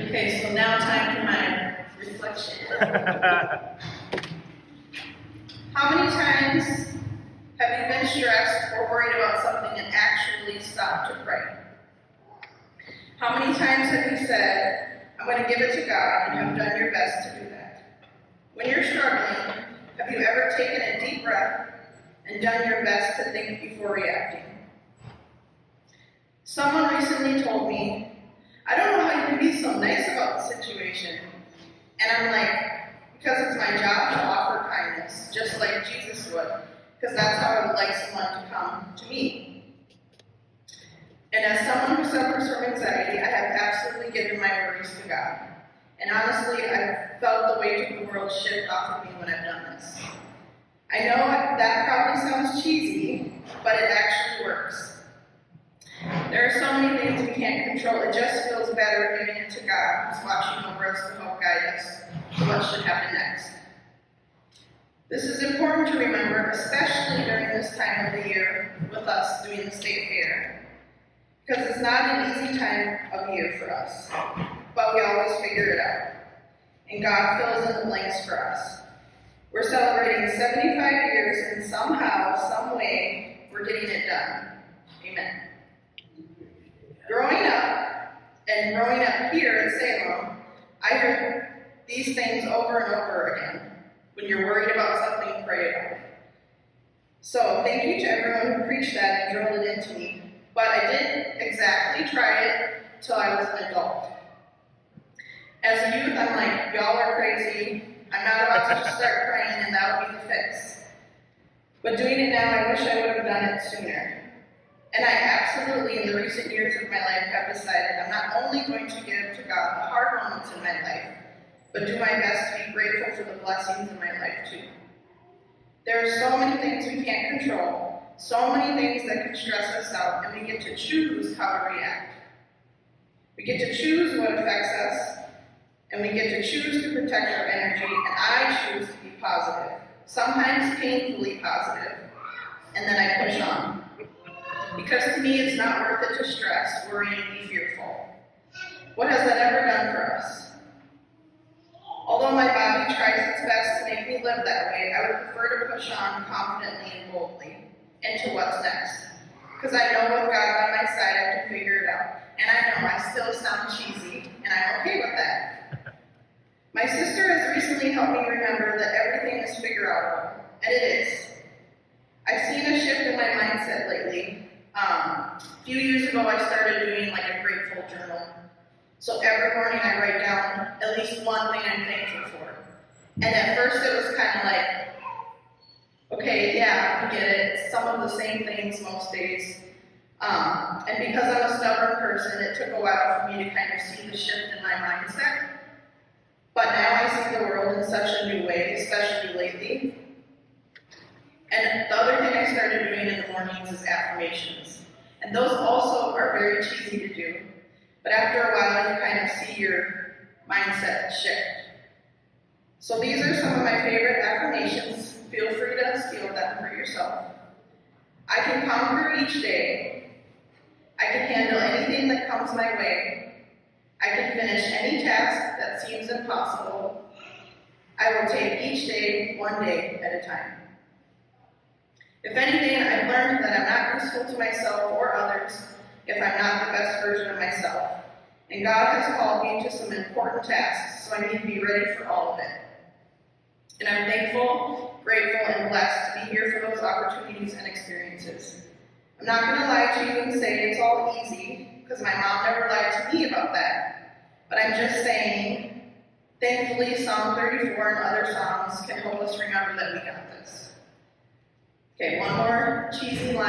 Okay, so now time for my reflection. How many times have you been stressed or worried about something and actually stopped to pray? How many times have you said, I'm going to give it to God, and have done your best to do that? When you're struggling, have you ever taken a deep breath and done your best to think before reacting? Someone recently told me, I don't know how you can be so nice about the situation. And I'm like, because it's my job to offer kindness, just like Jesus would, because that's how I would like someone to come to me. And as someone who suffers from anxiety, I have absolutely given my worries to God. And honestly, I've felt the weight of the world shift off of me when I've done this. I know that probably sounds cheesy, but it actually works. There are so many things we can't control. It just feels better giving it to God, who's watching over us to help guide us to what should happen next. This is important to remember, especially during this time of the year with us doing the state fair, because it's not an easy time of year for us, but we always figure it out, and God fills in the blanks for us. We're celebrating 75 years, and somehow, some way, we're getting it done. Amen. Growing up here in Salem, I heard these things over and over again. When you're worried about something, pray about it. So thank you to everyone who preached that and drilled it into me. But I didn't exactly try it till I was an adult. As a youth, I'm like, y'all are crazy. I'm not about to just start praying and that'll be the fix. But doing it now, I wish I would have done it sooner. And I absolutely, in the recent years of my life, have decided I'm not only going to give to God the hard moments in my life, but do my best to be grateful for the blessings in my life too. There are so many things we can't control, so many things that can stress us out, and we get to choose how to react. We get to choose what affects us, and we get to choose to protect our energy, and I choose to be positive, sometimes painfully positive, and then I push on. Because to me, it's not worth it to stress, worry, and be fearful. What has that ever done for us? Although my body tries its best to make me live that way, I would prefer to push on confidently and boldly into what's next. Because I know with God by my side, I can figure it out. And I know I still sound cheesy, and I'm okay with that. My sister has recently helped me remember that everything is figure-outable, and it is. I've seen a shift in my mindset lately. A few years ago, I started doing like a grateful journal. So every morning I write down at least one thing I'm thankful for. And at first it was kind of like, okay, yeah, I get it. It's some of the same things most days. And because I'm a stubborn person, it took a while for me to kind of see the shift in my mindset. But now I see the world in such a new way, especially lately. And the other thing I started doing in the mornings is affirmations. And those also are very cheesy to do. But after a while, you kind of see your mindset shift. So these are some of my favorite affirmations. Feel free to steal them for yourself. I can conquer each day. I can handle anything that comes my way. I can finish any task that seems impossible. I will take each day, one day at a time. If anything, I've learned that I'm not useful to myself or others if I'm not the best version of myself. And God has called me to some important tasks, so I need to be ready for all of it. And I'm thankful, grateful, and blessed to be here for those opportunities and experiences. I'm not going to lie to you and say it's all easy, because my mom never lied to me about that. But I'm just saying, thankfully, Psalm 34 and other songs can help us remember that we got this. Okay, one more cheesy line